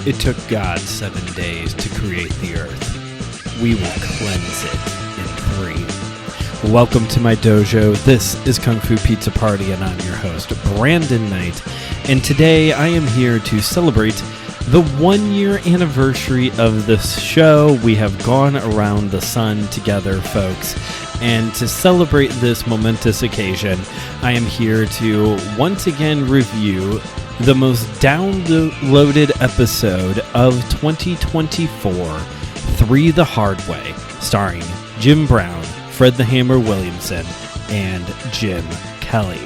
It took God 7 days to create the earth. We will cleanse it in 3. Welcome to my dojo. This is KungFuPizzaPrty, and I'm your host, Brandon Knight. And today I am here to celebrate the 1-year anniversary of this show. We have gone around the sun together, folks. And to celebrate this momentous occasion, I am here to once again review the most downloaded episode of 2024, 3 the Hard Way, starring Jim Brown, Fred the Hammer Williamson, and Jim Kelly.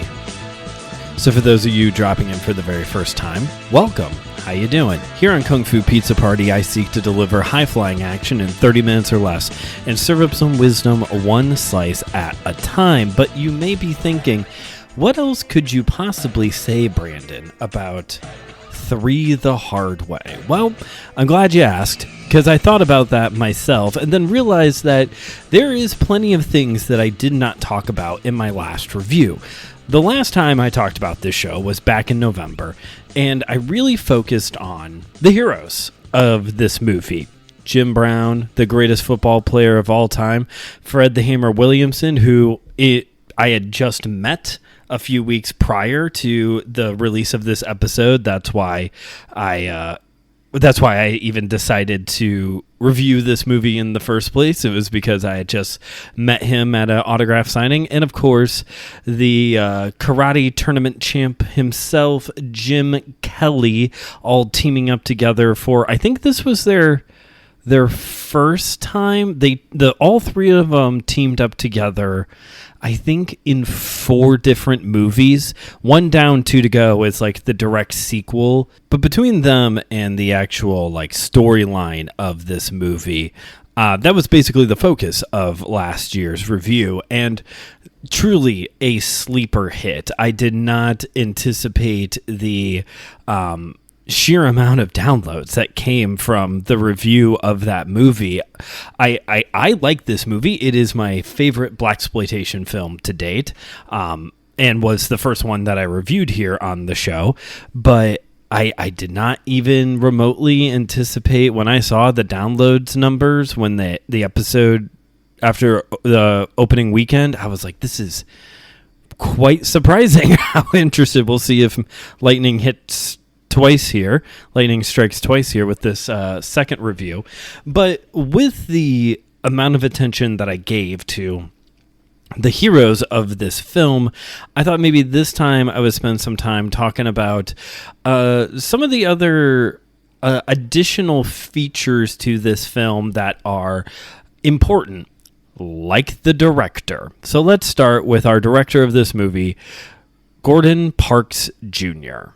So for those of you dropping in for the very first time, welcome. How you doing? Here on KungFuPizzaPrty, I seek to deliver high-flying action in 30 minutes or less and serve up some wisdom one slice at a time. But you may be thinking, what else could you possibly say, Brandon, about 3 the Hard Way? Well, I'm glad you asked, because I thought about that myself and then realized that there is plenty of things that I did not talk about in my last review. The last time I talked about this show was back in November, and I really focused on the heroes of this movie. Jim Brown, the greatest football player of all time, Fred the Hammer Williamson, who I had just met a few weeks prior to the release of this episode. That's why I even decided to review this movie in the first place. It was because I had just met him at an autograph signing. And of course, the karate tournament champ himself, Jim Kelly, all teaming up together for, I think this was their first time. All 3 of them teamed up together, I think, in 4 different movies. 1 Down, 2 to Go is like the direct sequel. But between them and the actual like storyline of this movie, that was basically the focus of last year's review. And truly a sleeper hit. I did not anticipate the sheer amount of downloads that came from the review of that movie. I like this movie. It is my favorite blaxploitation film to date, and was the first one that I reviewed here on the show. But I did not even remotely anticipate when I saw the downloads numbers when the episode after the opening weekend. I was like, this is quite surprising how interested. We'll see if lightning strikes twice here with this second review. But with the amount of attention that I gave to the heroes of this film, I thought maybe this time I would spend some time talking about some of the other additional features to this film that are important, like the director. So let's start with our director of this movie, Gordon Parks Jr.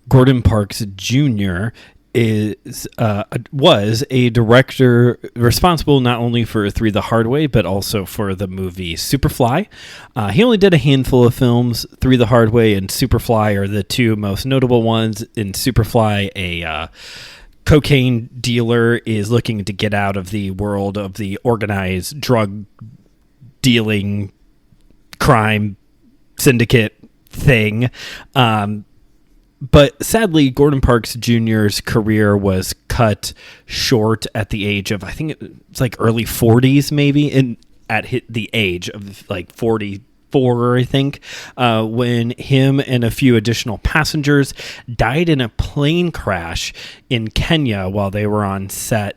Gordon Parks Jr. was a director responsible not only for 3 the Hard Way, but also for the movie Superfly. He only did a handful of films. 3 the Hard Way and Superfly are the 2 most notable ones. In Superfly, a cocaine dealer is looking to get out of the world of the organized drug dealing crime syndicate thing. But sadly, Gordon Parks Jr.'s career was cut short at the age of, I think it's like early 40s, maybe, at the age of like 44, I think, when him and a few additional passengers died in a plane crash in Kenya while they were on set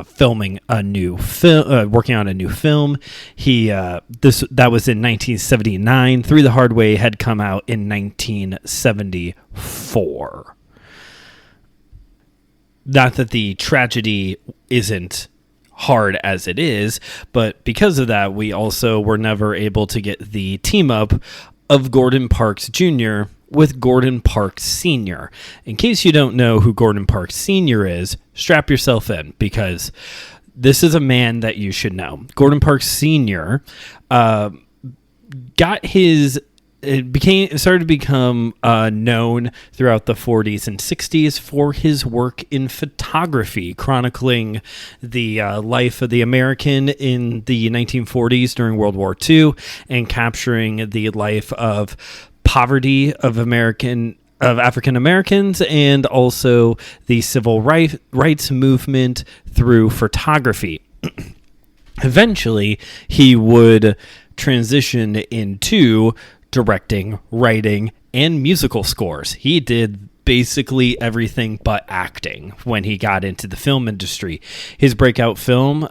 filming a new film, working on a new film. That was in 1979. 3 the Hard Way had come out in 1974. Not that the tragedy isn't hard as it is, but because of that, we also were never able to get the team up of Gordon Parks Jr. with Gordon Parks Sr. In case you don't know who Gordon Parks Sr. is, strap yourself in, because this is a man that you should know. Gordon Parks Sr. started to become known throughout the 40s and 60s for his work in photography, chronicling the life of the American in the 1940s during World War II and capturing the life of poverty of American of African Americans and also the civil rights movement through photography. Eventually, he would transition into directing, writing, and musical scores. He did basically everything but acting when he got into the film industry. His breakout film,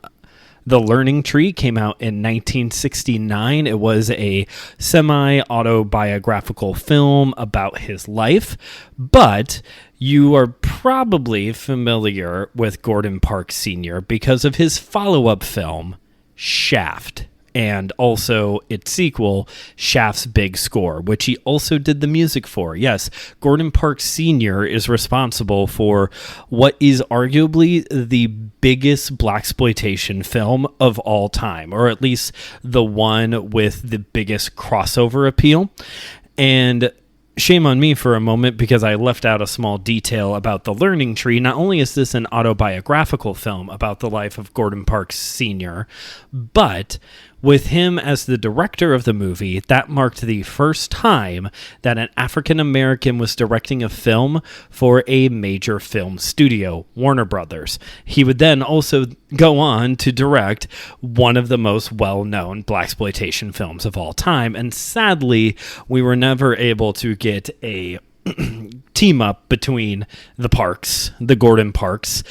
The Learning Tree, came out in 1969. It was a semi-autobiographical film about his life, but you are probably familiar with Gordon Parks Sr. because of his follow-up film, Shaft, and also its sequel, Shaft's Big Score, which he also did the music for. Yes, Gordon Parks Sr. is responsible for what is arguably the biggest blaxploitation film of all time, or at least the one with the biggest crossover appeal. And shame on me for a moment because I left out a small detail about The Learning Tree. Not only is this an autobiographical film about the life of Gordon Parks Sr., but with him as the director of the movie, that marked the first time that an African American was directing a film for a major film studio, Warner Brothers. He would then also go on to direct one of the most well-known blaxploitation films of all time, and sadly, we were never able to get a team up between the Gordon Parks,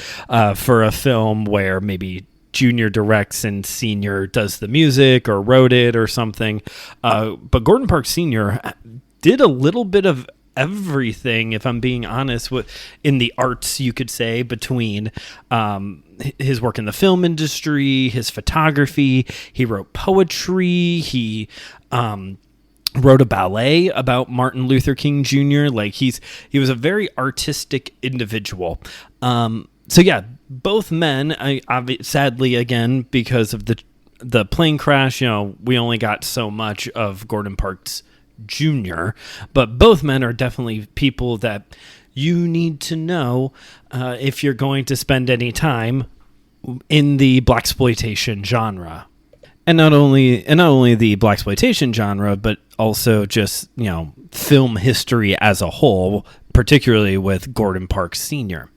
for a film where maybe Junior directs and Senior does the music or wrote it or something. But Gordon Parks Sr. did a little bit of everything, if I'm being honest, in the arts, you could say, between his work in the film industry, his photography. He wrote poetry. He wrote a ballet about Martin Luther King Jr. Like he was a very artistic individual. So yeah, both men, sadly, again, because of the plane crash, we only got so much of Gordon Parks Jr., but both men are definitely people that you need to know if you're going to spend any time in the blaxploitation genre. And not only the blaxploitation genre, but also just, film history as a whole, particularly with Gordon Parks Sr.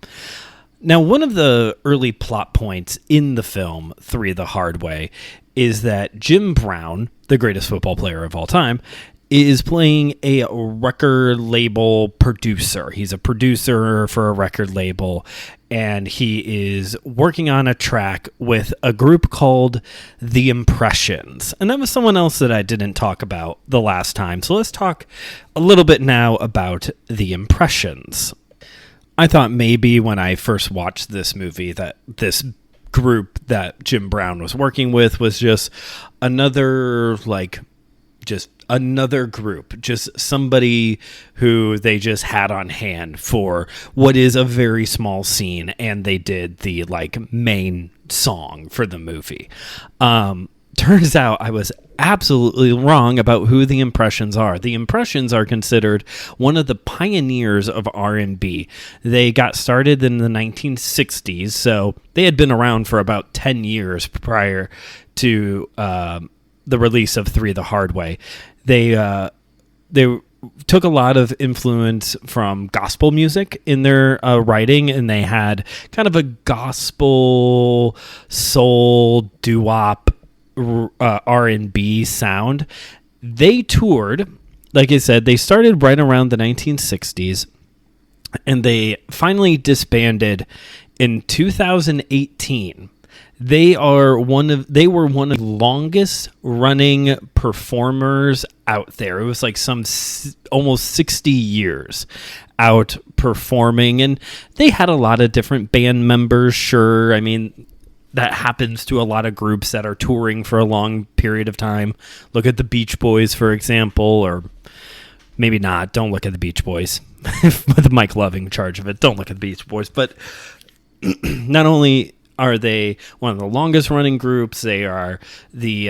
Now, one of the early plot points in the film, 3 the Hard Way, is that Jim Brown, the greatest football player of all time, is playing a record label producer. He's a producer for a record label, and he is working on a track with a group called The Impressions. And that was someone else that I didn't talk about the last time. So let's talk a little bit now about The Impressions. I thought maybe when I first watched this movie that this group that Jim Brown was working with was just another group, just somebody who they just had on hand for what is a very small scene, and they did the main song for the movie. Turns out I was absolutely wrong about who the Impressions are. The Impressions are considered one of the pioneers of R&B. They got started in the 1960s, so they had been around for about 10 years prior to the release of 3 the Hard Way. They took a lot of influence from gospel music in their writing, and they had kind of a gospel, soul, doo-wop, R&B sound. They toured, like I said, they started right around the 1960s, and they finally disbanded in 2018. They were one of the longest running performers out there. It was almost 60 years out performing, and they had a lot of different band members. Sure, I mean, that happens to a lot of groups that are touring for a long period of time. Look at the Beach Boys, for example, or maybe not. Don't look at the Beach Boys. With Mike Loving in charge of it, don't look at the Beach Boys. But not only are they one of the longest running groups, they are the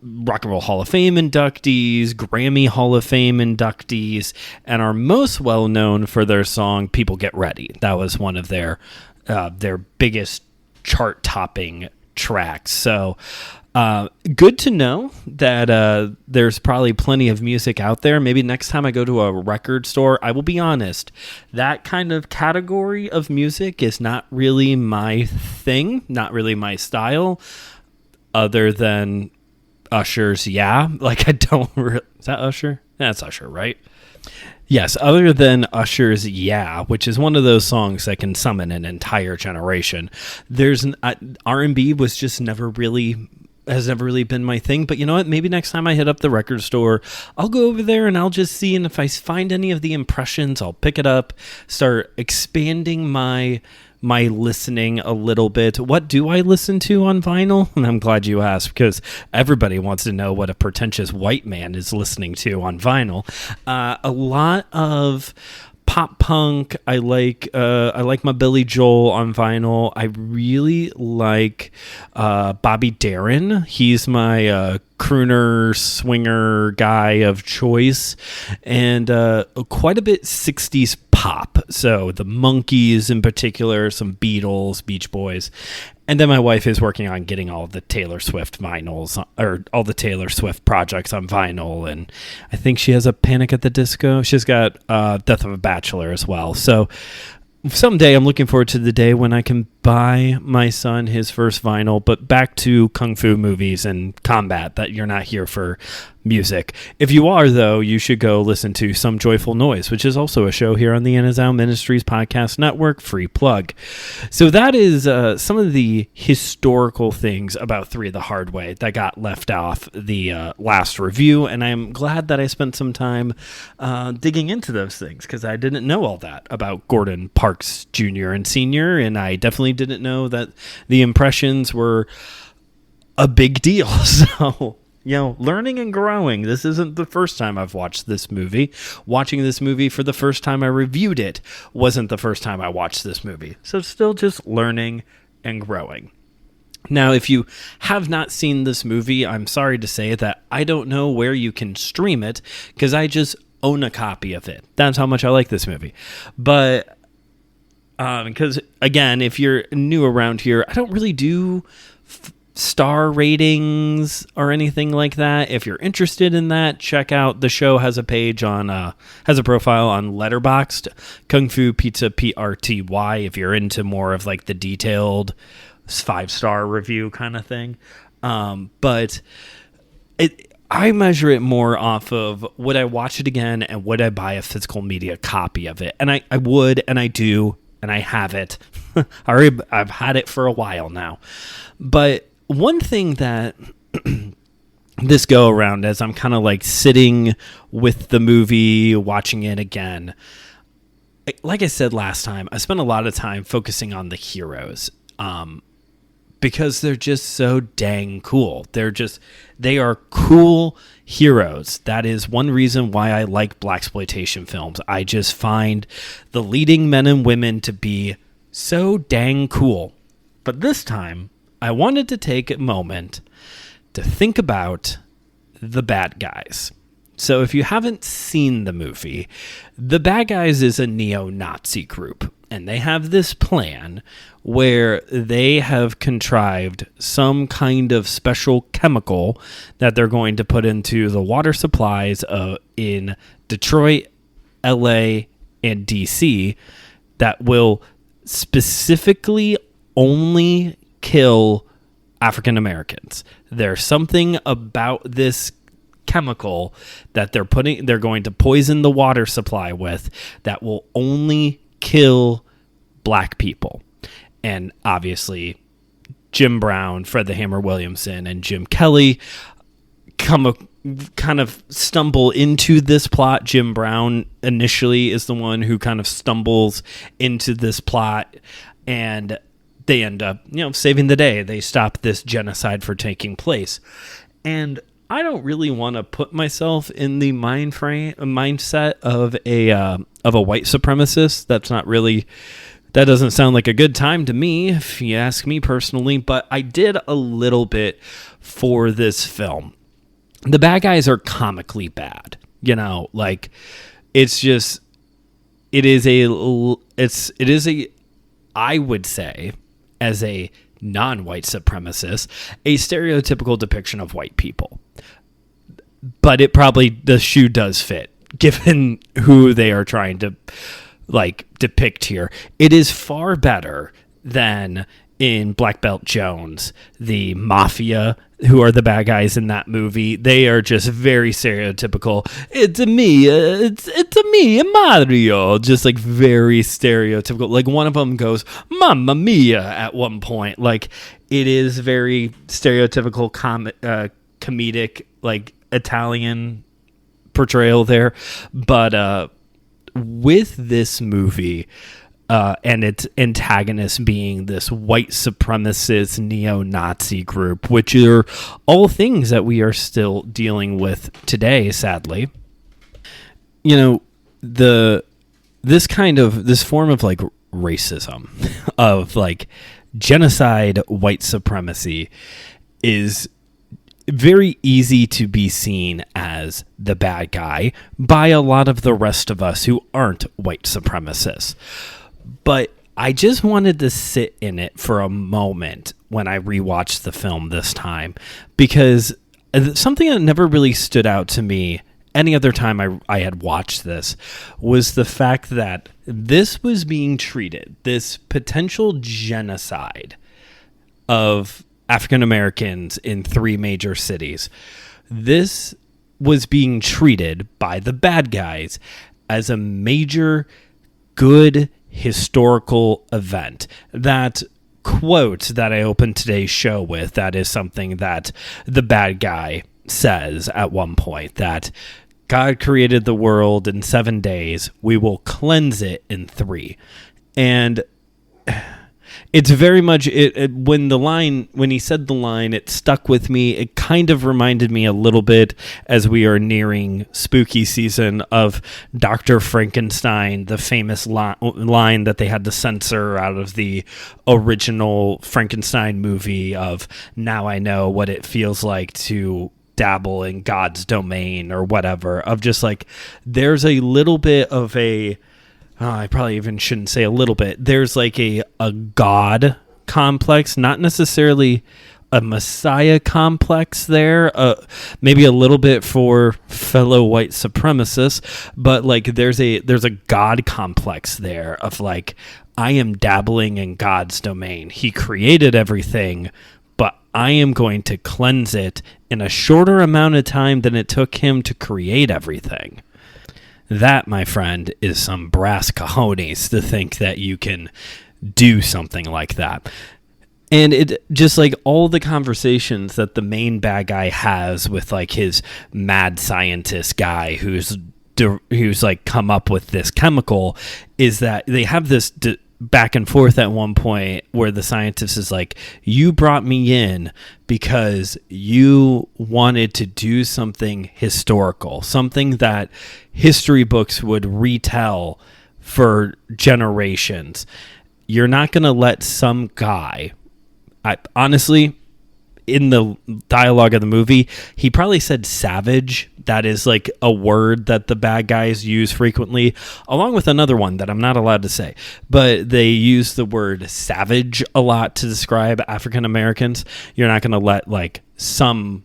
Rock and Roll Hall of Fame inductees, Grammy Hall of Fame inductees, and are most well known for their song People Get Ready. That was one of their biggest chart-topping tracks. So Good to know that there's probably plenty of music out there. Maybe next time I go to a record store, I will be honest, that kind of category of music is not really my thing, not really my style, other than Usher's Yeah. Like, I don't... Is that Usher? That's Usher, right? Yes, other than Usher's Yeah, which is one of those songs that can summon an entire generation. There's R&B was just has never really been my thing. But you know what? Maybe next time I hit up the record store, I'll go over there and I'll just see. And if I find any of the impressions, I'll pick it up, start expanding my listening a little bit. What do I listen to on vinyl? And I'm glad you asked, because everybody wants to know what a pretentious white man is listening to on vinyl. A lot of pop punk. I like my Billy Joel on vinyl. I really like Bobby Darin. He's my crooner swinger guy of choice, and quite a bit 60s pop. So the Monkees in particular, some Beatles, Beach Boys. And then my wife is working on getting all the Taylor Swift vinyls, or all the Taylor Swift projects on vinyl. And I think she has a Panic at the Disco. She's got Death of a Bachelor as well. So someday I'm looking forward to the day when I can buy my son his first vinyl. But back to Kung Fu movies and combat, that you're not here for music. If you are, though, you should go listen to Some Joyful Noise, which is also a show here on the Anazao Ministries Podcast Network. Free plug. So that is some of the historical things about Three the Hard Way that got left off the last review, and I'm glad that I spent some time digging into those things, because I didn't know all that about Gordon Parks Jr. and Sr., and I definitely didn't know that the impressions were a big deal. So, you know, learning and growing. This isn't the first time I've watched this movie. Watching this movie for the first time I reviewed it wasn't the first time I watched this movie. So still just learning and growing. Now, if you have not seen this movie, I'm sorry to say that I don't know where you can stream it, because I just own a copy of it. That's how much I like this movie. But because, again, if you're new around here, I don't really do star ratings or anything like that. If you're interested in that, check out the show. Has a page on has a profile on Letterboxd, KungFuPizzaPrty, if you're into more of like the detailed 5-star review kind of thing. But I measure it more off of, would I watch it again, and would I buy a physical media copy of it? And I would, and I do, and I have it. I've had it for a while now. But one thing that this go around, as I'm kind of like sitting with the movie, watching it again, like I said last time, I spent a lot of time focusing on the heroes, because they're just so dang cool. They are cool heroes. That is one reason why I like blaxploitation films. I just find the leading men and women to be so dang cool. But this time, I wanted to take a moment to think about the bad guys. So if you haven't seen the movie, the bad guys is a neo-Nazi group, and they have this plan where they have contrived some kind of special chemical that they're going to put into the water supplies in Detroit, LA, and DC that will specifically only kill African Americans. There's something about this chemical that they're going to poison the water supply with that will only kill black people. And obviously Jim Brown, Fred the Hammer Williamson, and Jim Kelly kind of stumble into this plot. Jim Brown initially is the one who kind of stumbles into this plot, and they end up, saving the day. They stop this genocide from taking place. And I don't really want to put myself in the mindset of a white supremacist. That doesn't sound like a good time to me, if you ask me personally, but I did a little bit for this film. The bad guys are comically bad, I would say, as a non-white supremacists, a stereotypical depiction of white people. But the shoe does fit, given who they are trying to depict here. It is far better than in Black Belt Jones, the mafia, who are the bad guys in that movie. They are just very stereotypical. It's a me, Mario. Just very stereotypical. One of them goes, Mamma Mia, at one point. It is very stereotypical comedic, Italian portrayal there. But with this movie, and its antagonist being this white supremacist neo-Nazi group, which are all things that we are still dealing with today, sadly. This form of racism, of genocide, white supremacy, is very easy to be seen as the bad guy by a lot of the rest of us who aren't white supremacists. But I just wanted to sit in it for a moment when I rewatched the film this time, because something that never really stood out to me any other time I had watched this was the fact that this was being treated, this potential genocide of African Americans in 3 major cities. This was being treated by the bad guys as a major good historical event. That quote that I opened today's show with, that is something that the bad guy says at one point, that God created the world in 7 days, we will cleanse it in 3. And it's very much when he said the line, it stuck with me. It kind of reminded me a little bit, as we are nearing spooky season, of Dr. Frankenstein, the famous line that they had to censor out of the original Frankenstein movie of, now I know what it feels like to dabble in God's domain, or whatever, of just there's a little bit of a, I probably even shouldn't say a little bit. There's a God complex, not necessarily a Messiah complex there. Maybe a little bit for fellow white supremacists, but there's a God complex there of I am dabbling in God's domain. He created everything, but I am going to cleanse it in a shorter amount of time than it took him to create everything. That, my friend, is some brass cojones to think that you can do something like that. And it just all the conversations that the main bad guy has with his mad scientist guy who's come up with this chemical, is that they have this back and forth at one point where the scientist is you brought me in because you wanted to do something historical, something that history books would retell for generations. You're not going to let some guy, honestly, in the dialogue of the movie, he probably said savage. That is a word that the bad guys use frequently, along with another one that I'm not allowed to say. But they use the word savage a lot to describe African Americans. You're not going to let some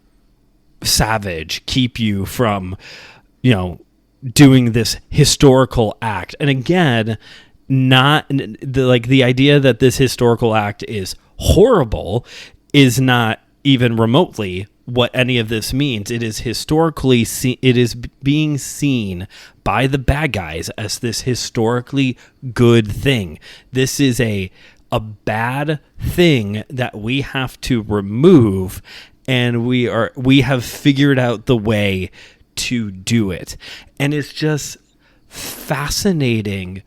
savage keep you from, doing this historical act. And again, not the idea that this historical act is horrible is not even remotely what any of this means. It is historically it is being seen by the bad guys as this historically good thing. This is a bad thing that we have to remove, and we have figured out the way to do it. And it's just fascinating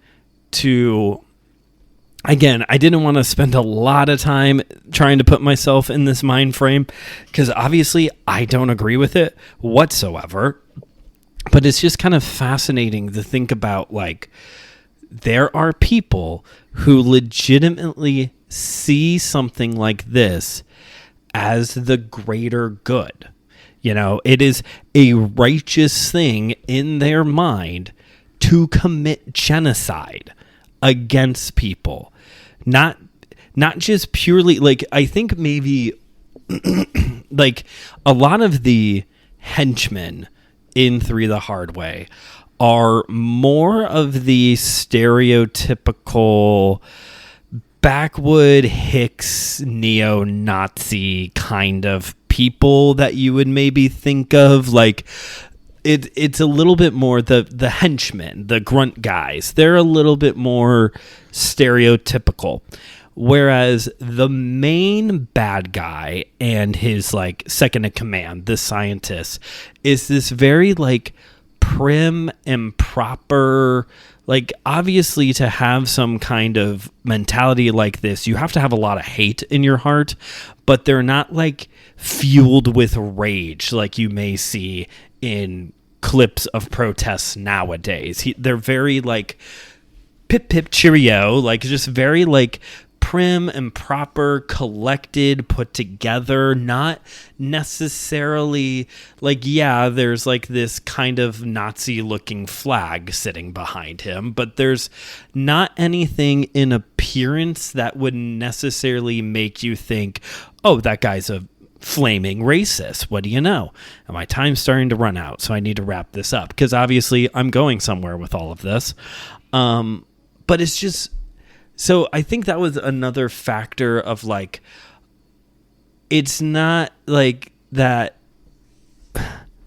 to, again, I didn't want to spend a lot of time trying to put myself in this mind frame, because obviously I don't agree with it whatsoever. But it's just kind of fascinating to think about, there are people who legitimately see something like this as the greater good. It is a righteous thing in their mind to commit genocide against people. Not not just purely, like, I think maybe like a lot of the henchmen in Three the Hard Way are more of the stereotypical backwood Hicks neo-Nazi kind of people that you would maybe think of. Like, it's a little bit more the henchmen, the grunt guys. They're a little bit more stereotypical. Whereas the main bad guy and his, like, second in command, the scientist, is this very, like, prim and proper. Like, obviously, to have some kind of mentality like this, you have to have a lot of hate in your heart, but they're not, like, fueled with rage like you may see in clips of protests nowadays. They're very, like, pip pip cheerio, like, just very, like, prim and proper, collected, put together, not necessarily like, yeah, there's like this kind of Nazi looking flag sitting behind him, but there's not anything in appearance that would necessarily make you think, oh, that guy's a flaming racist. What do you know? And my time's starting to run out, so I need to wrap this up because obviously I'm going somewhere with all of this. But it's just, so I think that was another factor of, like, it's not like that.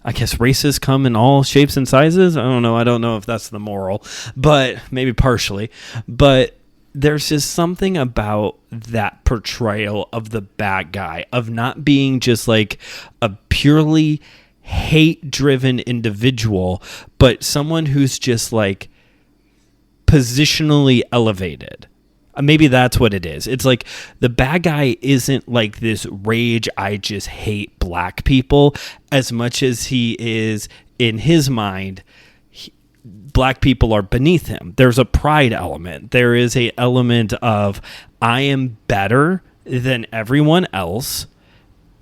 I guess racists come in all shapes and sizes. I don't know if that's the moral, but maybe partially. But there's just something about that portrayal of the bad guy, of not being just like a purely hate-driven individual, but someone who's just like positionally elevated. Maybe that's what it is. It's like the bad guy isn't like this rage, I just hate black people, as much as he is, in his mind, black people are beneath him. There's a pride element. There is a element of, I am better than everyone else,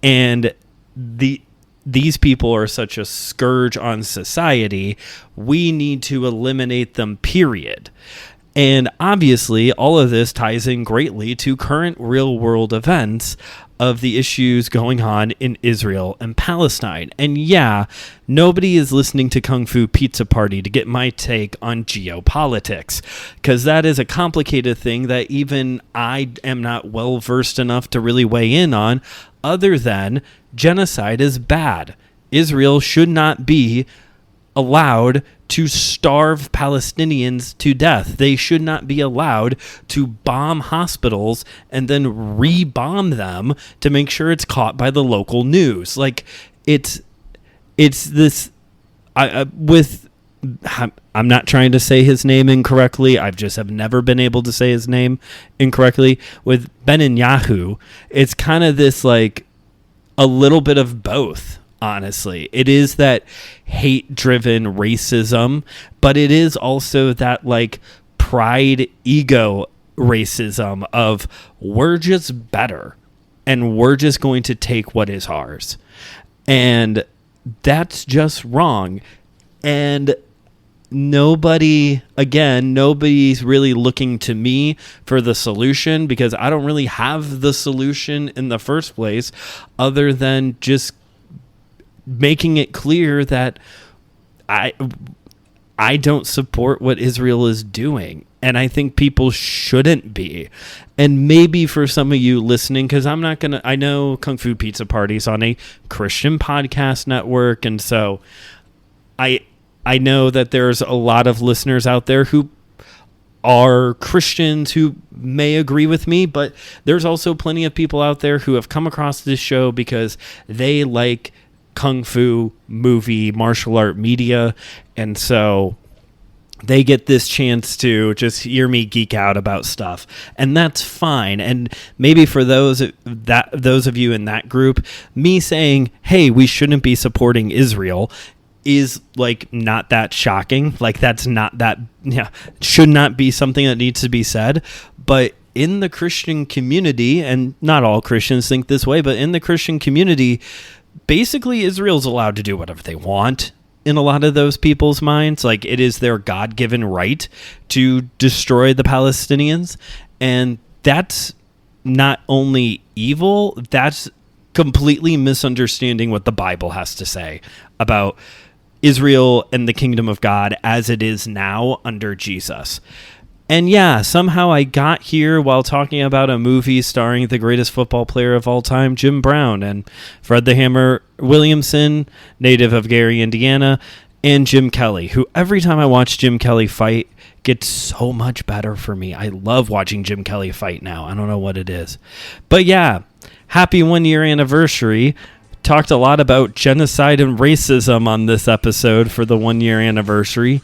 and these people are such a scourge on society. We need to eliminate them, period. And obviously, all of this ties in greatly to current real-world events of the issues going on in Israel and Palestine. And yeah, nobody is listening to Kung Fu Pizza Party to get my take on geopolitics, because that is a complicated thing that even I am not well-versed enough to really weigh in on, other than genocide is bad. Israel should not be allowed to starve Palestinians to death. They should not be allowed to bomb hospitals and then re-bomb them to make sure it's caught by the local news. Like, it's this. I'm not trying to say his name incorrectly. I just have never been able to say his name incorrectly. With Netanyahu, it's kind of this, like, a little bit of both. Honestly, it is that hate-driven racism, but it is also that, like, pride ego racism of, we're just better and we're just going to take what is ours. And that's just wrong. And nobody's really looking to me for the solution, because I don't really have the solution in the first place, other than just making it clear that I don't support what Israel is doing, and I think people shouldn't be. And maybe for some of you listening, because I know Kung Fu Pizza Party is on a Christian podcast network, and so I know that there's a lot of listeners out there who are Christians who may agree with me, but there's also plenty of people out there who have come across this show because they like Kung Fu movie, martial art media, and so they get this chance to just hear me geek out about stuff, and that's fine. And maybe for those of you in that group, me saying, hey, we shouldn't be supporting Israel is, like, not that shocking. Like, that's not that, should not be something that needs to be said. But in the Christian community, and not all Christians think this way, but in the Christian community, basically Israel's allowed to do whatever they want in a lot of those people's minds. Like, it is their God-given right to destroy the Palestinians, and that's not only evil, that's completely misunderstanding what the Bible has to say about Israel and the kingdom of God as it is now under Jesus. And yeah, somehow I got here while talking about a movie starring the greatest football player of all time, Jim Brown, and Fred the Hammer Williamson, native of Gary, Indiana, and Jim Kelly, who every time I watch Jim Kelly fight gets so much better for me. I love watching Jim Kelly fight now. I don't know what it is. But yeah, happy 1 year anniversary. Talked a lot about genocide and racism on this episode for the 1 year anniversary.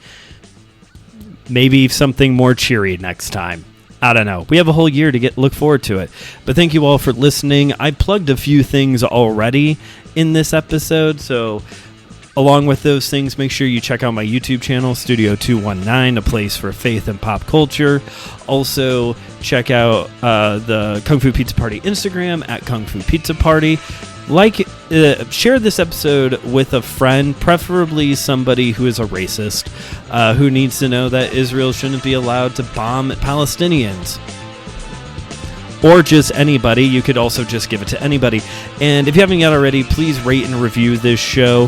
Maybe something more cheery next time. I don't know. We have a whole year to look forward to it. But thank you all for listening. I plugged a few things already in this episode, so along with those things, make sure you check out my YouTube channel, Studio 219, a place for faith and pop culture. Also, check out the Kung Fu Pizza Party Instagram at KungFuPizzaPrty. Share this episode with a friend, preferably somebody who is a racist, who needs to know that Israel shouldn't be allowed to bomb Palestinians. Or just anybody. You could also just give it to anybody. And if you haven't yet already, please rate and review this show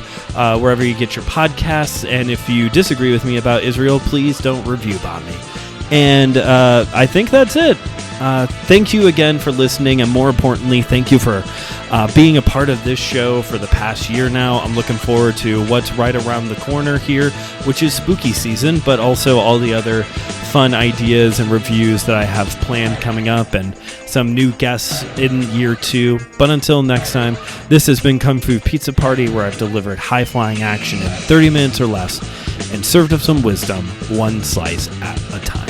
wherever you get your podcasts. And if you disagree with me about Israel, please don't review bomb me. And I think that's it. Thank you again for listening, and more importantly, thank you for being a part of this show for the past year now. I'm looking forward to what's right around the corner here, which is spooky season, but also all the other fun ideas and reviews that I have planned coming up, and some new guests in year 2. But until next time, this has been Kung Fu Pizza Party, where I've delivered high-flying action in 30 minutes or less and served up some wisdom, one slice at a time.